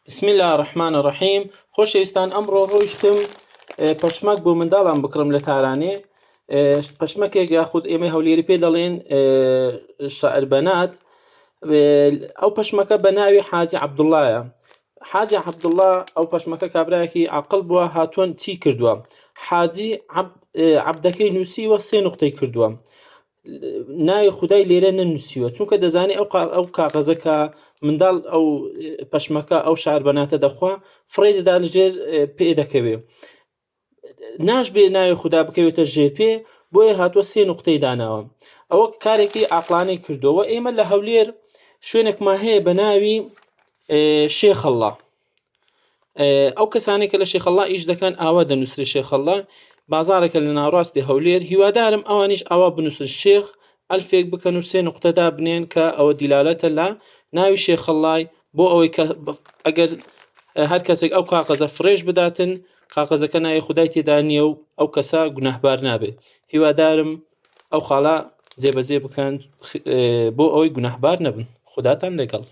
بسم الله الرحمن الرحیم. خۆشەویستان، ئەمڕۆ ڕۆیشتم پەشمەک بۆ منداڵان بکڕم لە تارانێ. پەشمەکێک یاخود ئێمە هەولێری پێ دەڵێن شائربەنات. ئەو پەشمەکە بە ناوی حاجی عەبدوڵڵایە. حاجی عەبدوڵڵا ئەو پەشمەکە کابرایەکی عاقڵ بووە، هاتووە چی کردووە؟ حاجی عەبدەکەی نووسیوە، 3 نوقتەی کردووە، ناوی خودای لێرە نەنووسیوە، چونکە دەزانی ئەو کاغەزە کە منداڵ ئەو پەشمەکە ئەو شائربەناتە دەخوا فڕێ دەدا لەژێر پێ دەکەوێ، ناشبێ ناوی خوددا بکەوێتە ژێر پێ، بۆیە هاتووە 3 نوقتەی داناوە. ئەوە کارێکی عاقڵانەی کردووە. ئێمە لە هەولێر شوێنێکمان هەیە بە ناوی شێخەڵڵا. ئەو کەسانێک کە لە شێخەڵڵا ئیش دەکەن ئاوا دەنووسرێ شێخەڵڵا، بازارێکە لە ناوڕاستی هەولێر. هیوادارم ئەوانیش ئاوا بنووسن شێخ، ئەلفێک بکەن و 3 نوقتەدا بنێن کە ئەوە دیلالەتە لە ناوی شێخەڵڵای، بۆ ئەوەی کە ئەگەر هەر کەسێک ئەو کاغەزە فرێش بداتن، کاغەزەکە ناوی خودای تێدا نییە و ئەو کەسە گوناهبار نابێت. هیوادارم ئەو خاڵە جێبەجێ بکەن بۆ ئەوەی گوناهبار نەبن. خوداتان لەگەڵ.